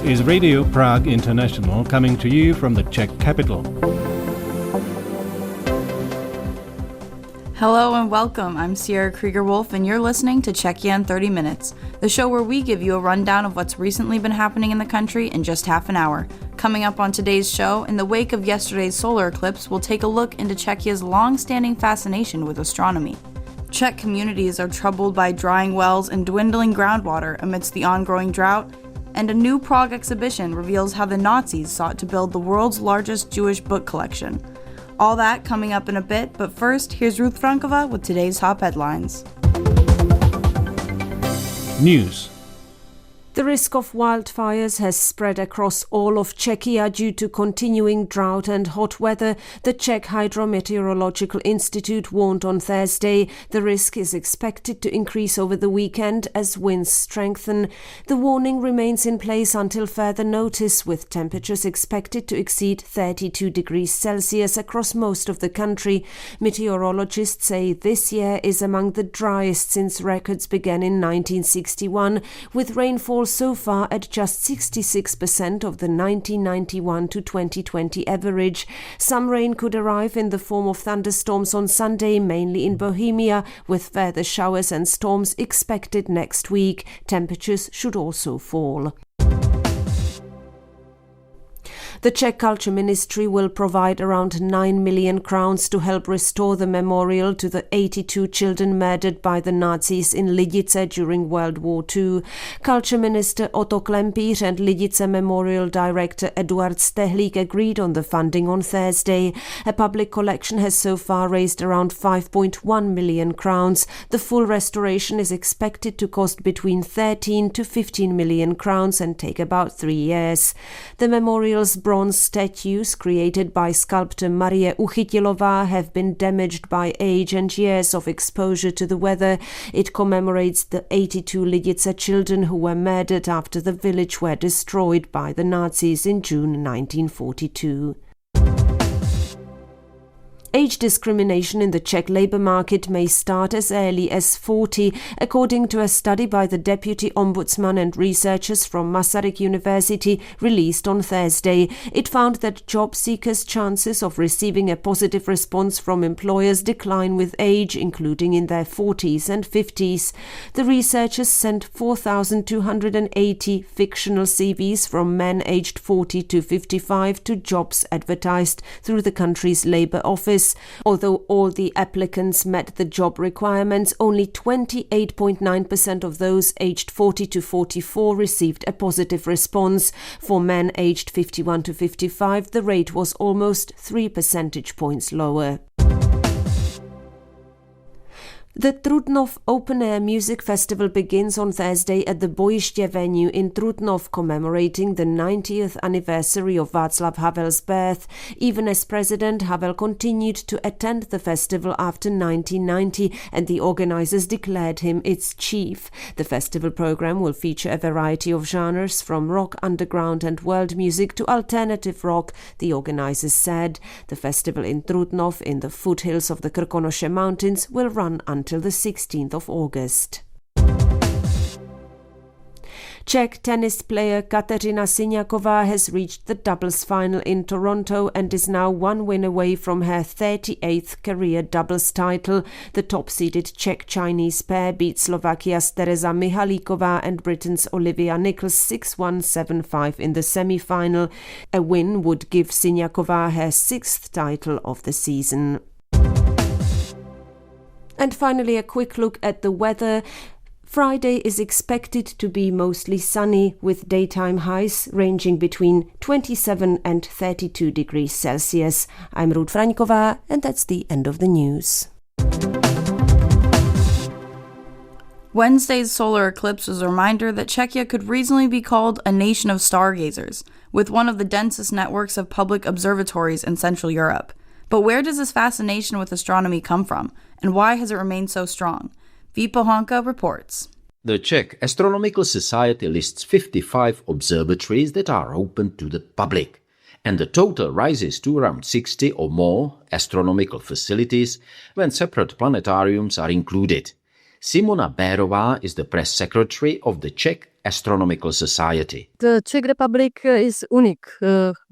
is Radio Prague International, coming to you from the Czech capital. Hello and welcome. I'm Sierra Krieger-Wolf and you're listening to Czechia in 30 Minutes, the show where we give you a rundown of what's recently been happening in the country in just half an hour. Coming up on today's show, in the wake of yesterday's solar eclipse, we'll take a look into Czechia's long-standing fascination with astronomy. Czech communities are troubled by drying wells and dwindling groundwater amidst the ongoing drought, and a new Prague exhibition reveals how the Nazis sought to build the world's largest Jewish book collection. All that coming up in a bit, but first, here's Ruth Frankova with today's top headlines. News. The risk of wildfires has spread across all of Czechia due to continuing drought and hot weather. The Czech Hydrometeorological Institute warned on Thursday the risk is expected to increase over the weekend as winds strengthen. The warning remains in place until further notice, with temperatures expected to exceed 32 degrees Celsius across most of the country. Meteorologists say this year is among the driest since records began in 1961, with rainfall so far at just 66% of the 1991 to 2020 average. Some rain could arrive in the form of thunderstorms on Sunday, mainly in Bohemia, with further showers and storms expected next week. Temperatures should also fall. The Czech Culture Ministry will provide around 9 million crowns to help restore the memorial to the 82 children murdered by the Nazis in Lidice during World War II. Culture Minister Otto Klempíř and Lidice Memorial Director Eduard Stehlík agreed on the funding on Thursday. A public collection has so far raised around 5.1 million crowns. The full restoration is expected to cost between 13 to 15 million crowns and take about 3 years. The memorial's bronze statues created by sculptor Marie Uchytilová have been damaged by age and years of exposure to the weather. It commemorates the 82 Lidice children who were murdered after the village were destroyed by the Nazis in June 1942. Age discrimination in the Czech labour market may start as early as 40, according to a study by the Deputy Ombudsman and researchers from Masaryk University released on Thursday. It found that job seekers' chances of receiving a positive response from employers decline with age, including in their 40s and 50s. The researchers sent 4,280 fictional CVs from men aged 40 to 55 to jobs advertised through the country's labour office. Although all the applicants met the job requirements, only 28.9% of those aged 40 to 44 received a positive response. For men aged 51 to 55, the rate was almost 3 percentage points lower. The Trutnov Open Air Music Festival begins on Thursday at the Bojiště venue in Trutnov, commemorating the 90th anniversary of Václav Havel's birth. Even as president, Havel continued to attend the festival after 1990, and the organizers declared him its chief. The festival program will feature a variety of genres, from rock, underground and world music to alternative rock, the organizers said. The festival in Trutnov, in the foothills of the Krkonoše Mountains, will run until the 16th of August. Czech tennis player Kateřina Siniaková has reached the doubles final in Toronto and is now one win away from her 38th career doubles title. The top-seeded Czech-Chinese pair beat Slovakia's Tereza Mihalíková and Britain's Olivia Nichols 6-1, 7-5 in the semi-final. A win would give Siniaková her 6th title of the season. And finally, a quick look at the weather. Friday is expected to be mostly sunny, with daytime highs ranging between 27 and 32 degrees Celsius. I'm Ruth Frankova, and that's the end of the news. Wednesday's solar eclipse was a reminder that Czechia could reasonably be called a nation of stargazers, with one of the densest networks of public observatories in Central Europe. But where does this fascination with astronomy come from, and why has it remained so strong? V. Pohanka reports. The Czech Astronomical Society lists 55 observatories that are open to the public, and the total rises to around 60 or more astronomical facilities when separate planetariums are included. Simona Bérová is the press secretary of the Czech Astronomical Society. The Czech Republic is unique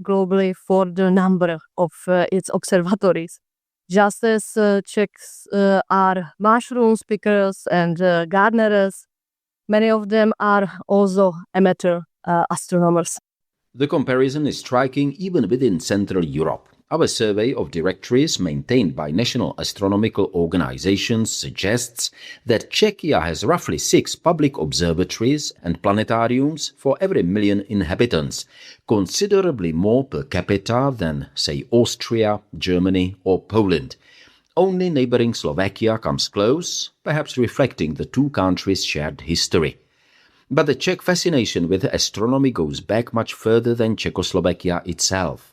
globally for the number of its observatories. Just as Czechs are mushroom pickers and gardeners, many of them are also amateur astronomers. The comparison is striking even within Central Europe. Our survey of directories maintained by national astronomical organizations suggests that Czechia has roughly 6 public observatories and planetariums for every million inhabitants, considerably more per capita than, say, Austria, Germany or Poland. Only neighboring Slovakia comes close, perhaps reflecting the two countries' shared history. But the Czech fascination with astronomy goes back much further than Czechoslovakia itself.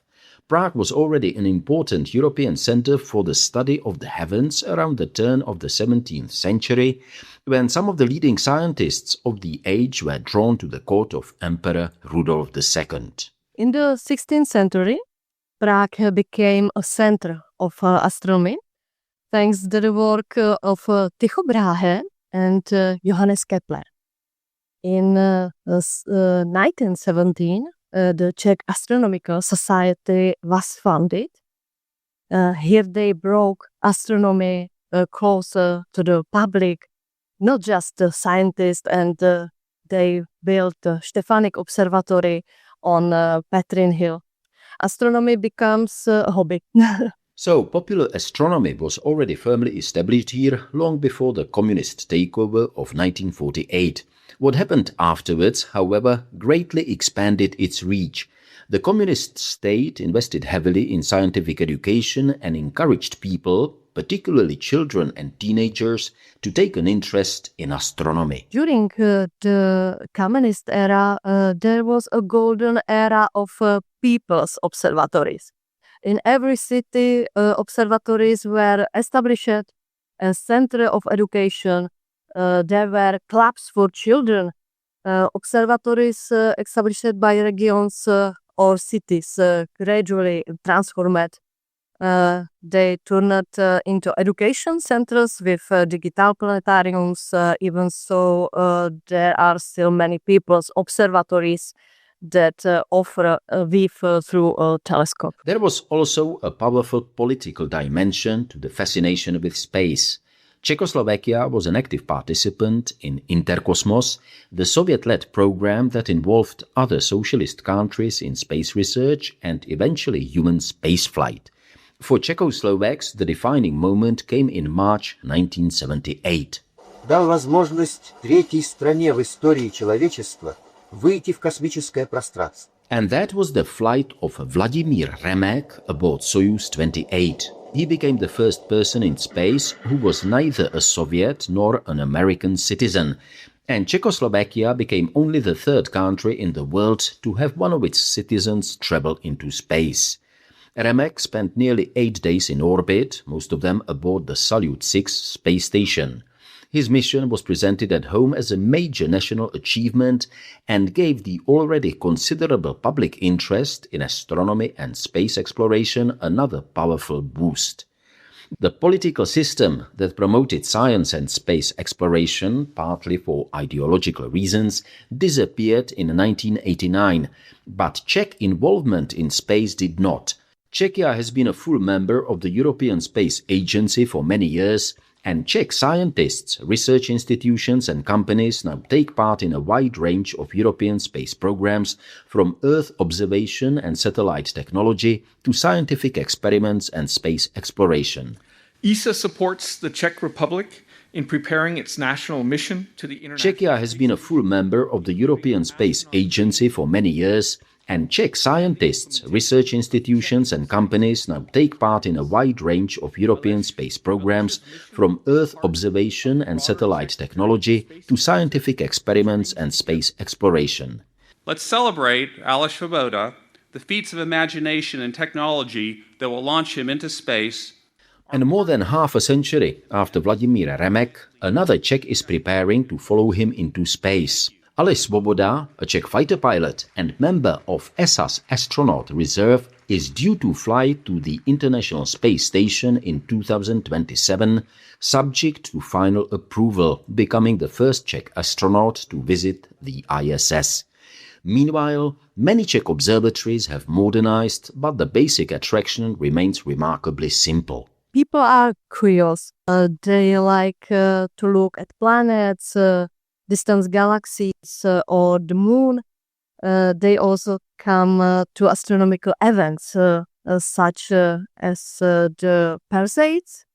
Prague was already an important European center for the study of the heavens around the turn of the 17th century, when some of the leading scientists of the age were drawn to the court of Emperor Rudolf II. In the 16th century, Prague became a center of astronomy, thanks to the work of Tycho Brahe and Johannes Kepler. In 1917, the Czech Astronomical Society was founded. Here they brought astronomy closer to the public, not just the scientists, and they built the Stefanik Observatory on Petrin Hill. Astronomy becomes a hobby. So, popular astronomy was already firmly established here long before the communist takeover of 1948. What happened afterwards, however, greatly expanded its reach. The communist state invested heavily in scientific education and encouraged people, particularly children and teenagers, to take an interest in astronomy. During the communist era, there was a golden era of people's observatories. In every city, observatories were established as center of education. There were clubs for children, observatories established by regions or cities gradually transformed. They turned into education centers with digital planetariums. Even so, there are still many people's observatories that offer a view through a telescope. There was also a powerful political dimension to the fascination with space. Czechoslovakia was an active participant in Interkosmos, the Soviet-led program that involved other socialist countries in space research and eventually human spaceflight. For Czechoslovaks, the defining moment came in March 1978. Дал возможность третьей стране в истории человечества выйти в космическое пространство. And that was the flight of Vladimir Remek aboard Soyuz 28. He became the first person in space who was neither a Soviet nor an American citizen, and Czechoslovakia became only the third country in the world to have one of its citizens travel into space. Remek spent nearly 8 days in orbit, most of them aboard the Salyut 6 space station. His mission was presented at home as a major national achievement and gave the already considerable public interest in astronomy and space exploration another powerful boost. The political system that promoted science and space exploration, partly for ideological reasons, disappeared in 1989, but Czech involvement in space did not. Czechia has been a full member of the European Space Agency for many years, and Czech scientists, research institutions and companies now take part in a wide range of European space programs, from Earth observation and satellite technology to scientific experiments and space exploration. ESA supports the Czech Republic in preparing its national mission to the international... Czechia has been a full member of the European Space Agency for many years, and Czech scientists, research institutions and companies now take part in a wide range of European space programs, from Earth observation and satellite technology to scientific experiments and space exploration. Let's celebrate Aleš Svoboda, the feats of imagination and technology that will launch him into space. And more than half a century after Vladimir Remek, another Czech is preparing to follow him into space. Aleš Svoboda, a Czech fighter pilot and member of ESA's astronaut reserve, is due to fly to the International Space Station in 2027, subject to final approval, becoming the first Czech astronaut to visit the ISS. Meanwhile, many Czech observatories have modernized, but the basic attraction remains remarkably simple. People are curious. They like to look at planets, distant galaxies, or the moon. They also come to astronomical events such as the Perseids,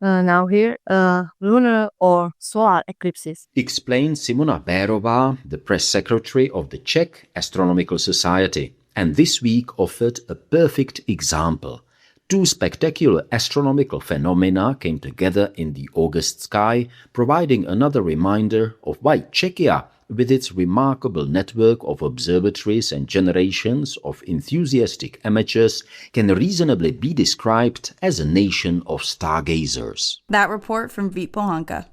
now here, lunar or solar eclipses. Explains Simona Bérová, the press secretary of the Czech Astronomical Society, and this week offered a perfect example. Two spectacular astronomical phenomena came together in the August sky, providing another reminder of why Czechia, with its remarkable network of observatories and generations of enthusiastic amateurs, can reasonably be described as a nation of stargazers. That report from Vít Pohanka.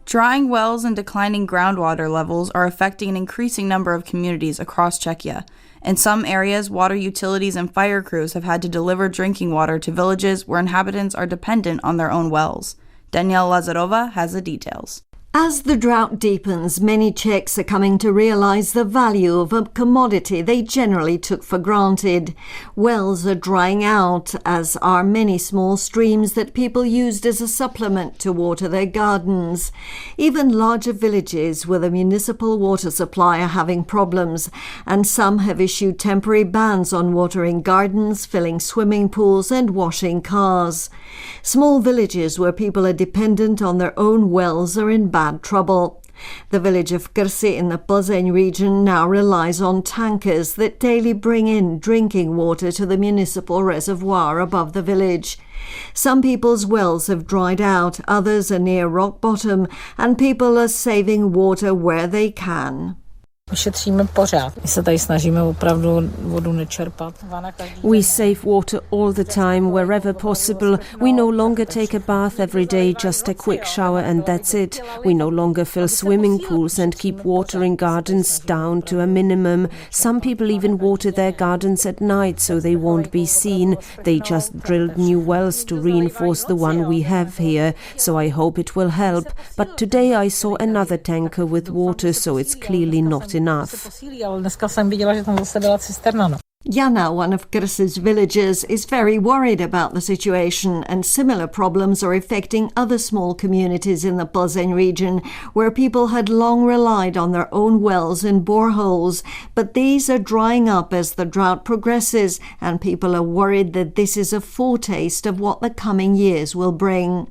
Drying wells and declining groundwater levels are affecting an increasing number of communities across Czechia. In some areas, water utilities and fire crews have had to deliver drinking water to villages where inhabitants are dependent on their own wells. Danielle Lazarova has the details. As the drought deepens, many Czechs are coming to realize the value of a commodity they generally took for granted. Wells are drying out, as are many small streams that people used as a supplement to water their gardens. Even larger villages with a municipal water supply are having problems, and some have issued temporary bans on watering gardens, filling swimming pools and washing cars. Small villages where people are dependent on their own wells are in bad trouble. The village of Krsy in the Plzeň region now relies on tankers that daily bring in drinking water to the municipal reservoir above the village. Some people's wells have dried out, others are near rock bottom, and people are saving water where they can. We save water all the time, wherever possible. We no longer take a bath every day, just a quick shower and that's it. We no longer fill swimming pools and keep watering gardens down to a minimum. Some people even water their gardens at night so they won't be seen. They just drilled new wells to reinforce the one we have here, so I hope it will help. But today I saw another tanker with water, so it's clearly not enough. Jana, one of Krsy's villagers, is very worried about the situation, and similar problems are affecting other small communities in the Plzeň region, where people had long relied on their own wells and boreholes. But these are drying up as the drought progresses, and people are worried that this is a foretaste of what the coming years will bring.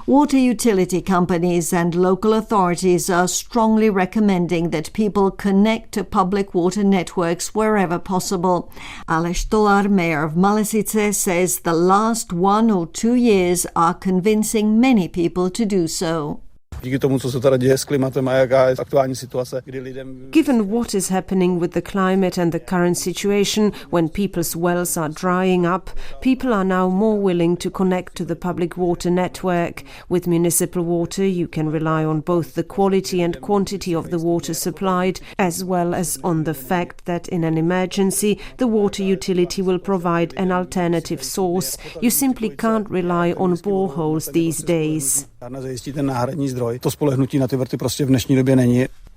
Water utility companies and local authorities are strongly recommending that people connect to public water networks wherever possible. Aleš Tolar, mayor of Malesice, says the last 1 or 2 years are convincing many people to do so. Given what is happening with the climate and the current situation, when people's wells are drying up, people are now more willing to connect to the public water network. With municipal water, you can rely on both the quality and quantity of the water supplied, as well as on the fact that in an emergency, the water utility will provide an alternative source. You simply can't rely on boreholes these days.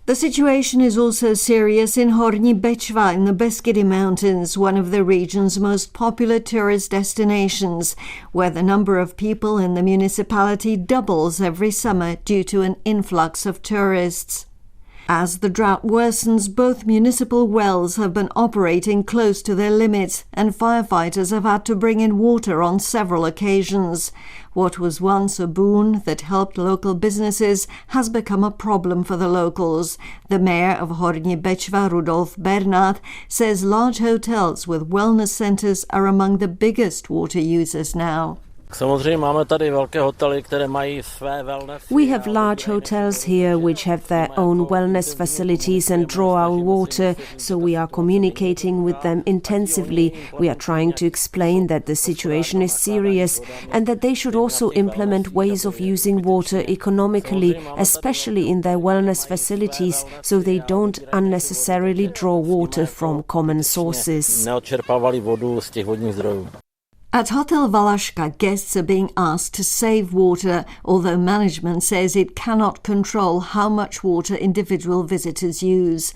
The situation is also serious in Horní Bečva in the Beskydy Mountains, one of the region's most popular tourist destinations, where the number of people in the municipality doubles every summer due to an influx of tourists. As the drought worsens, both municipal wells have been operating close to their limits, and firefighters have had to bring in water on several occasions. What was once a boon that helped local businesses has become a problem for the locals. The mayor of Horní Bečva, Rudolf Bernát, says large hotels with wellness centers are among the biggest water users now. We have large hotels here which have their own wellness facilities and draw our water, so we are communicating with them intensively. We are trying to explain that the situation is serious and that they should also implement ways of using water economically, especially in their wellness facilities, so they don't unnecessarily draw water from common sources. At Hotel Valaška, guests are being asked to save water, although management says it cannot control how much water individual visitors use.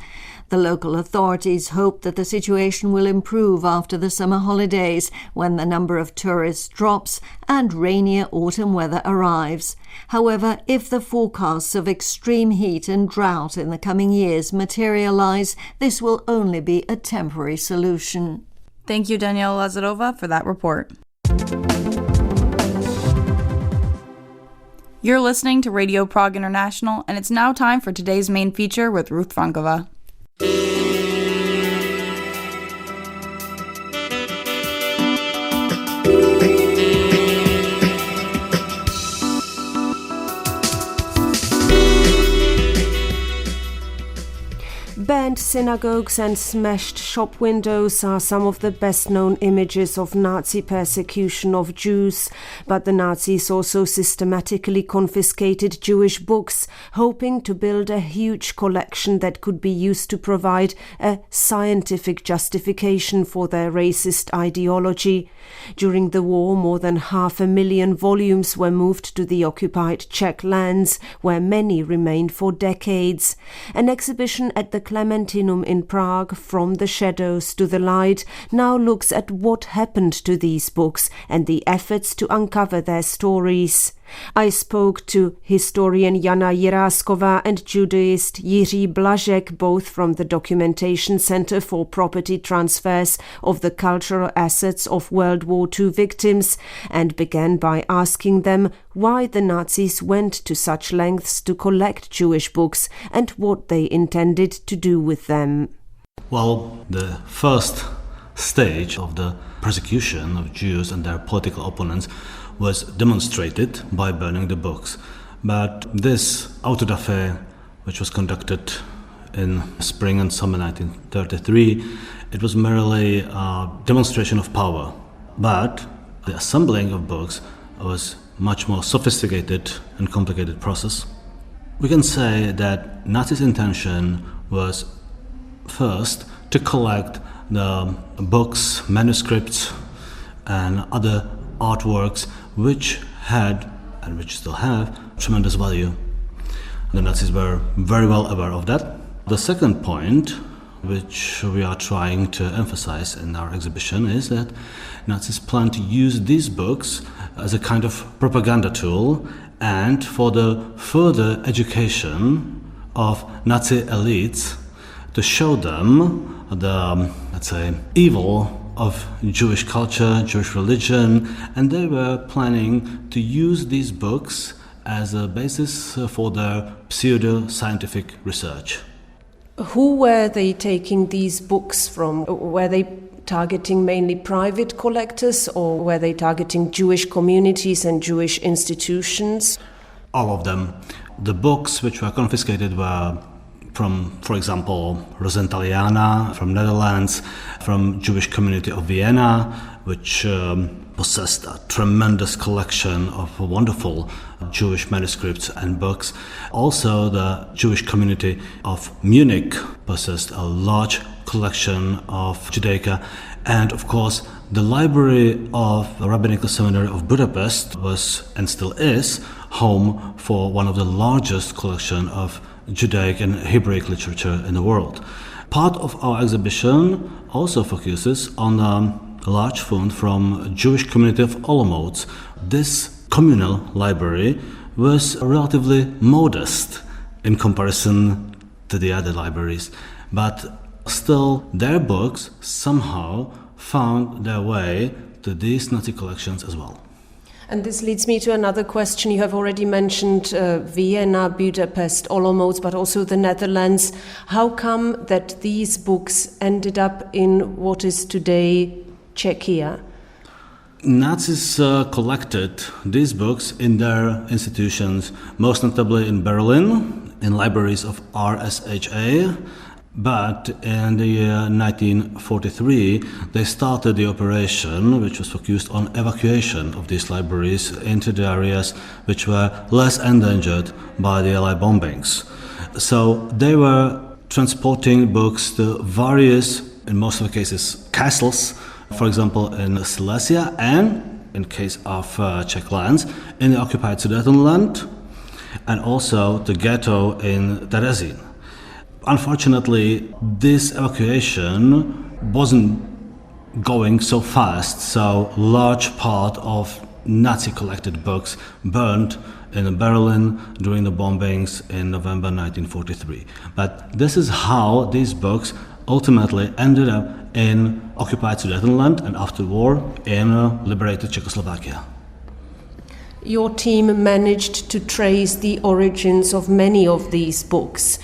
The local authorities hope that the situation will improve after the summer holidays, when the number of tourists drops and rainier autumn weather arrives. However, if the forecasts of extreme heat and drought in the coming years materialize, this will only be a temporary solution. Thank you, Daniela Lazarova, for that report. You're listening to Radio Prague International, and it's now time for today's main feature with Ruth Frankova. Burned synagogues and smashed shop windows are some of the best-known images of Nazi persecution of Jews, but the Nazis also systematically confiscated Jewish books, hoping to build a huge collection that could be used to provide a scientific justification for their racist ideology. During the war, more than 500,000 volumes were moved to the occupied Czech lands, where many remained for decades. An exhibition at the Clementinum in Prague, From the Shadows to the Light, now looks at what happened to these books and the efforts to uncover their stories. I spoke to historian Jana Jiráskova and Judaist Jiří Blažek, both from the Documentation Center for Property Transfers of the Cultural Assets of World War II Victims, and began by asking them why the Nazis went to such lengths to collect Jewish books and what they intended to do with them. Well, the first stage of the persecution of Jews and their political opponents was demonstrated by burning the books. But this auto da fe, which was conducted in spring and summer 1933, it was merely a demonstration of power. But the assembling of books was much more sophisticated and complicated process. We can say that Nazis' intention was first to collect the books, manuscripts, and other artworks which had, and which still have, tremendous value. The Nazis were very well aware of that. The second point, which we are trying to emphasize in our exhibition, is that Nazis plan to use these books as a kind of propaganda tool and for the further education of Nazi elites to show them the, let's say, evil of Jewish culture, Jewish religion, and they were planning to use these books as a basis for their pseudo-scientific research. Who were they taking these books from? Were they targeting mainly private collectors, or were they targeting Jewish communities and Jewish institutions? All of them. The books which were confiscated were from, for example, Rosentaliana from Netherlands, from Jewish community of Vienna, which possessed a tremendous collection of wonderful Jewish manuscripts and books. Also, the Jewish community of Munich possessed a large collection of Judaica. And of course, the library of the Rabbinical Seminary of Budapest was, and still is, home for one of the largest collection of Judaic and Hebraic literature in the world. Part of our exhibition also focuses on a large fund from Jewish community of Olomouc. This communal library was relatively modest in comparison to the other libraries, but still their books somehow found their way to these Nazi collections as well. And this leads me to another question. You have already mentioned Vienna, Budapest, Olomouc, but also the Netherlands. How come that these books ended up in what is today Czechia? Nazis collected these books in their institutions, most notably in Berlin, in libraries of RSHA. But in the year 1943, they started the operation, which was focused on evacuation of these libraries into the areas which were less endangered by the Allied bombings. So they were transporting books to various, in most of the cases, castles, for example, in Silesia, and in case of Czech lands, in the occupied Sudetenland, and also the ghetto in Terezín. Unfortunately, this evacuation wasn't going so fast, so large part of Nazi-collected books burned in Berlin during the bombings in November 1943. But this is how these books ultimately ended up in occupied Sudetenland and after war in liberated Czechoslovakia. Your team managed to trace the origins of many of these books.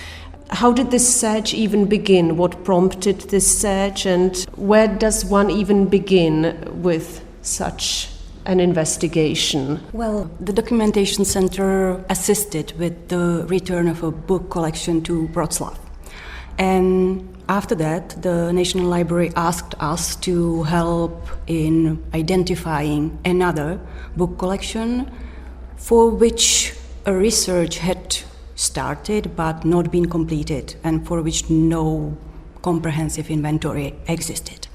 How did this search even begin? What prompted this search, and where does one even begin with such an investigation? Well, the Documentation Center assisted with the return of a book collection to Wrocław. And after that, the National Library asked us to help in identifying another book collection for which a research had started but not been completed, and for which no comprehensive inventory existed.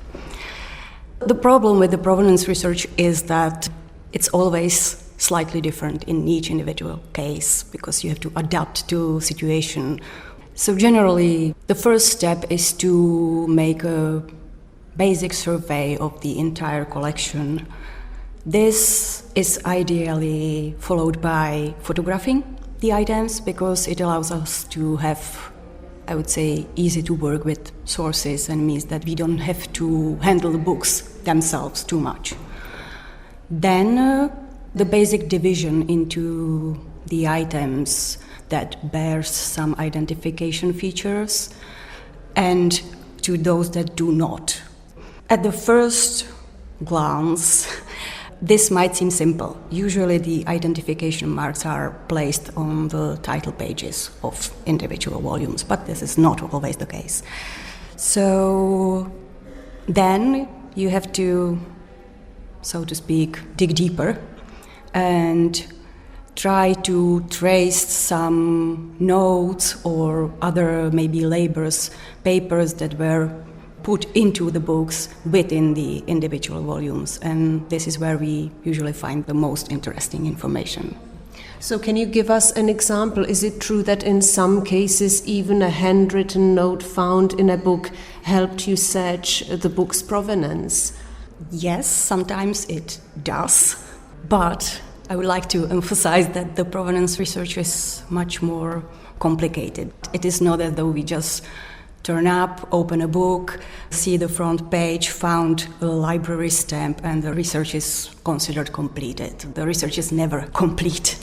The problem with the provenance research is that it's always slightly different in each individual case because you have to adapt to situation. So generally, the first step is to make a basic survey of the entire collection. This is ideally followed by photographing the items because it allows us to have, I would say, easy to work with sources, and means that we don't have to handle the books themselves too much. Then the basic division into the items that bears some identification features and to those that do not. At the first glance, this might seem simple. Usually the identification marks are placed on the title pages of individual volumes, but this is not always the case. So then you have to, so to speak, dig deeper and try to trace some notes or other maybe labels, papers that were put into the books within the individual volumes, and this is where we usually find the most interesting information. So can you give us an example? Is it true that in some cases even a handwritten note found in a book helped you search the book's provenance? Yes, sometimes it does, but I would like to emphasize that the provenance research is much more complicated. It is not as though we just turn up, open a book, see the front page, found a library stamp, and the research is considered completed. The research is never complete.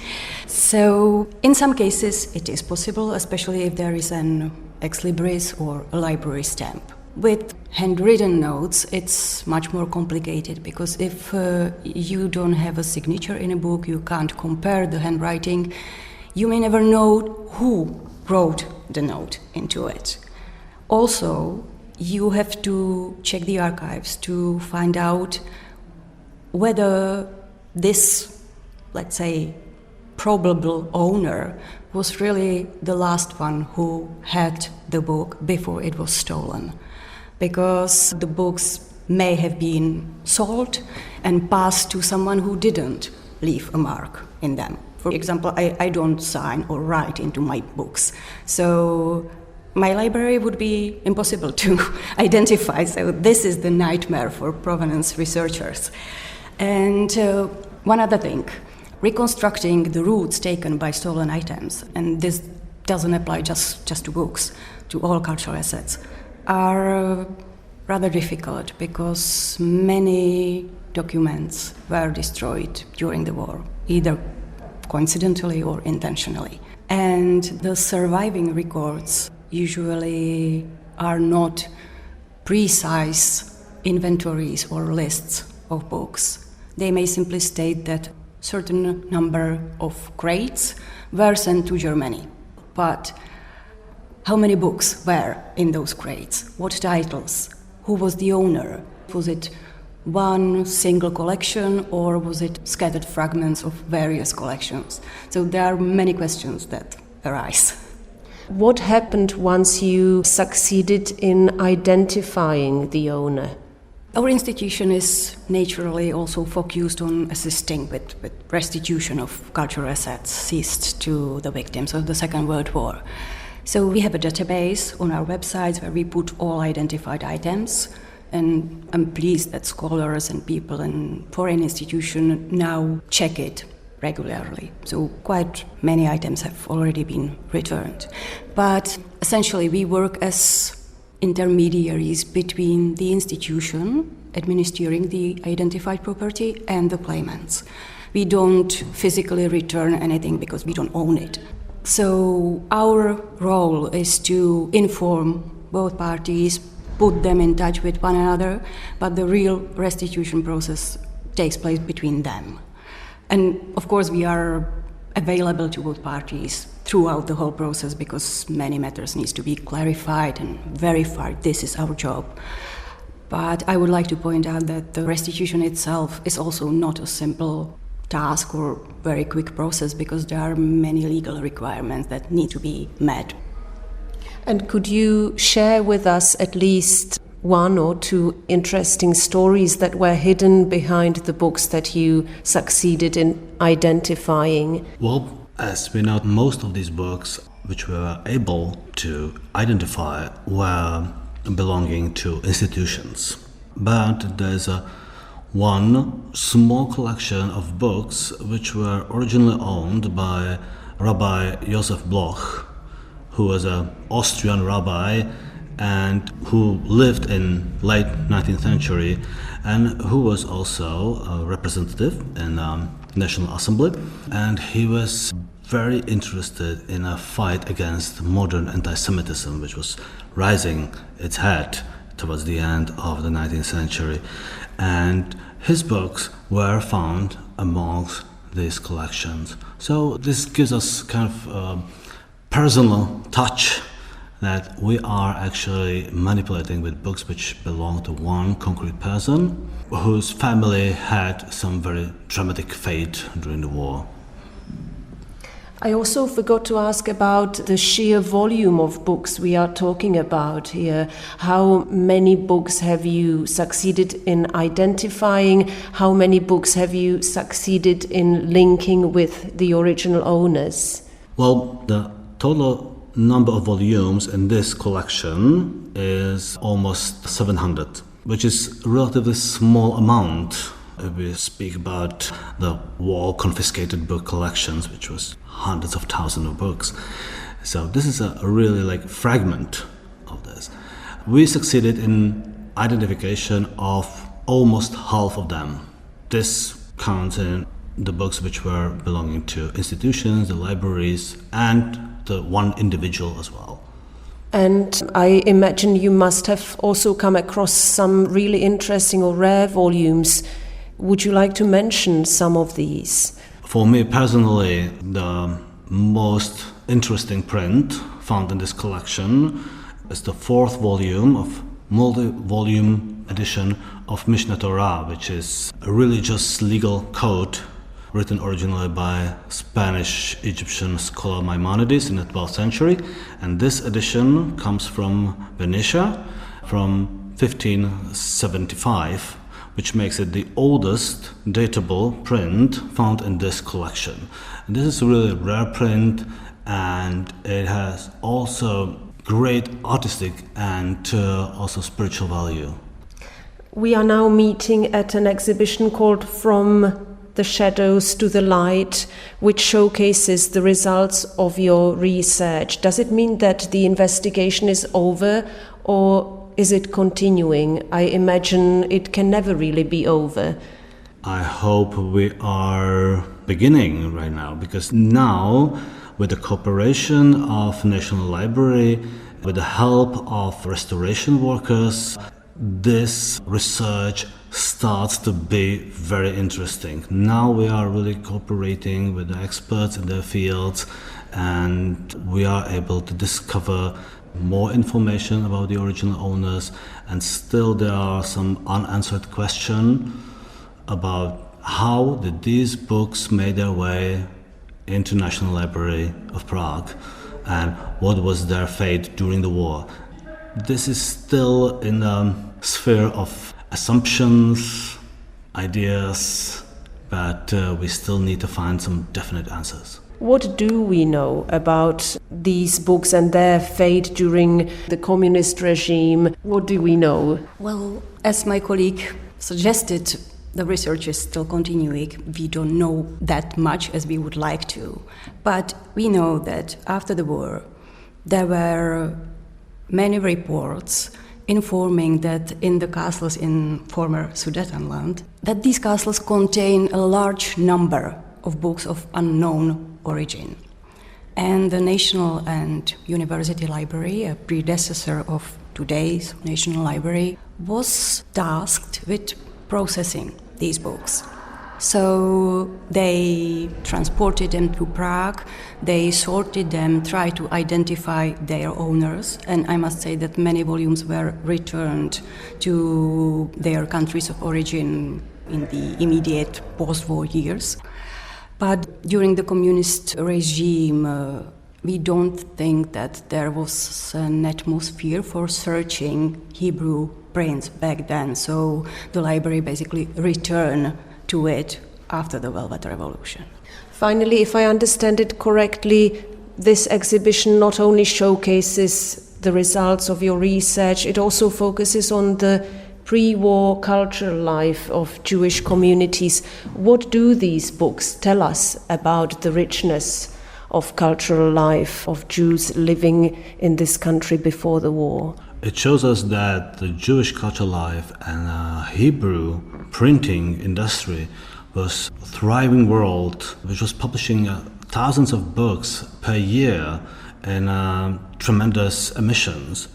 So in some cases it is possible, especially if there is an ex libris or a library stamp. With handwritten notes, it's much more complicated because if you don't have a signature in a book, you can't compare the handwriting, you may never know who wrote the note into it. Also, you have to check the archives to find out whether this, let's say, probable owner was really the last one who had the book before it was stolen. Because the books may have been sold and passed to someone who didn't leave a mark in them. For example, I don't sign or write into my books, so my library would be impossible to identify. So this is the nightmare for provenance researchers. And one other thing, reconstructing the routes taken by stolen items, and this doesn't apply just to books, to all cultural assets, are rather difficult because many documents were destroyed during the war, either coincidentally or intentionally. And the surviving records usually are not precise inventories or lists of books. They may simply state that certain number of crates were sent to Germany. But how many books were in those crates? What titles? Who was the owner? Was it one single collection, or was it scattered fragments of various collections? So there are many questions that arise. What happened once you succeeded in identifying the owner? Our institution is naturally also focused on assisting with restitution of cultural assets seized to the victims of the Second World War. So we have a database on our websites where we put all identified items, and I'm pleased that scholars and people in foreign institutions now check it regularly. So quite many items have already been returned. But essentially we work as intermediaries between the institution administering the identified property and the claimants. We don't physically return anything because we don't own it. So our role is to inform both parties, put them in touch with one another, but the real restitution process takes place between them. And of course we are available to both parties throughout the whole process because many matters need to be clarified and verified. This is our job. But I would like to point out that the restitution itself is also not a simple task or very quick process because there are many legal requirements that need to be met. And could you share with us at least one or two interesting stories that were hidden behind the books that you succeeded in identifying? Well, as we know, most of these books which we were able to identify were belonging to institutions. But there's one small collection of books which were originally owned by Rabbi Josef Bloch, who was an Austrian rabbi and who lived in late 19th century and who was also a representative in National Assembly. And he was very interested in a fight against modern anti-Semitism, which was rising its head towards the end of the 19th century. And his books were found amongst these collections. So this gives us kind of a personal touch that we are actually manipulating with books which belong to one concrete person whose family had some very dramatic fate during the war. I also forgot to ask about the sheer volume of books we are talking about here. How many books have you succeeded in identifying? How many books have you succeeded in linking with the original owners? Well, the total number of volumes in this collection is almost 700, which is a relatively small amount if we speak about the war confiscated book collections, which was hundreds of thousands of books. So this is a really fragment of this. We succeeded in identification of almost half of them. This counts in the books which were belonging to institutions, the libraries, and the one individual as well. And I imagine you must have also come across some really interesting or rare volumes. Would you like to mention some of these? For me personally, the most interesting print found in this collection is the fourth volume of multi-volume edition of Mishnah Torah, which is a religious legal code written originally by Spanish Egyptian scholar Maimonides in the 12th century. And this edition comes from Venetia from 1575, which makes it the oldest datable print found in this collection. And this is a really rare print, and it has also great artistic and also spiritual value. We are now meeting at an exhibition called From the Shadows to the Light, which showcases the results of your research. Does it mean that the investigation is over, or is it continuing? I imagine it can never really be over. I hope we are beginning right now, because now, with the cooperation of National Library, with the help of restoration workers, this research starts to be very interesting. Now we are really cooperating with the experts in their fields, and we are able to discover more information about the original owners, and still there are some unanswered questions about how did these books make their way into National Library of Prague and what was their fate during the war. This is still in the sphere of assumptions, ideas, but we still need to find some definite answers. What do we know about these books and their fate during the communist regime? What do we know? Well, as my colleague suggested, the research is still continuing. We don't know that much as we would like to. But we know that after the war, there were many reports informing that in the castles in former Sudetenland, that these castles contain a large number of books of unknown origin. And the National and University Library, a predecessor of today's National Library, was tasked with processing these books. So they transported them to Prague, they sorted them, tried to identify their owners, and I must say that many volumes were returned to their countries of origin in the immediate post-war years. But during the communist regime, we don't think that there was an atmosphere for searching Hebrew prints back then. So the library basically returned to it after the Velvet Revolution. Finally, if I understand it correctly, this exhibition not only showcases the results of your research, it also focuses on the pre-war cultural life of Jewish communities. What do these books tell us about the richness of cultural life of Jews living in this country before the war? It shows us that the Jewish cultural life and Hebrew printing industry was a thriving world, which was publishing thousands of books per year in tremendous emissions.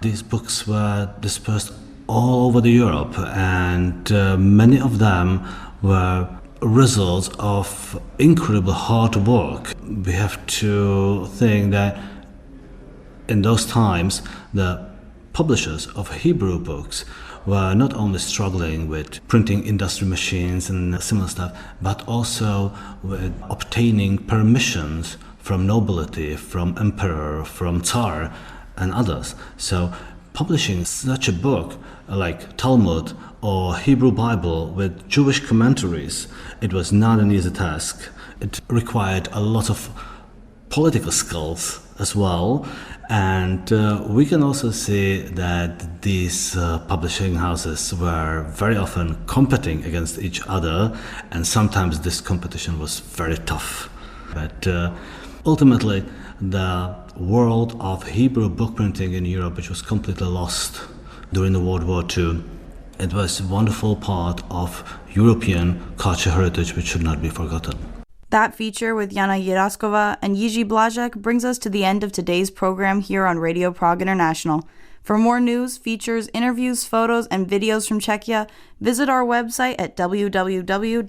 These books were dispersed all over Europe, and many of them were results of incredible hard work. We have to think that in those times, the publishers of Hebrew books were not only struggling with printing industry machines and similar stuff, but also with obtaining permissions from nobility, from emperor, from Tsar, and others. So publishing such a book like Talmud or Hebrew Bible with Jewish commentaries, it was not an easy task. It required a lot of political skills as well, and we can also see that these publishing houses were very often competing against each other, and sometimes this competition was very tough. But ultimately, the world of Hebrew book printing in Europe, which was completely lost during the World War II, it was a wonderful part of European cultural heritage which should not be forgotten. That feature with Jana Jiraskova and Jiří Blažek brings us to the end of today's program here on Radio Prague International. For more news, features, interviews, photos, and videos from Czechia, visit our website at www.radio.cz.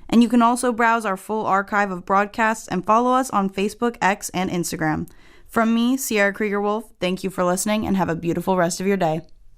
And you can also browse our full archive of broadcasts and follow us on Facebook, X, and Instagram. From me, Sierra Krieger-Wolf, thank you for listening and have a beautiful rest of your day.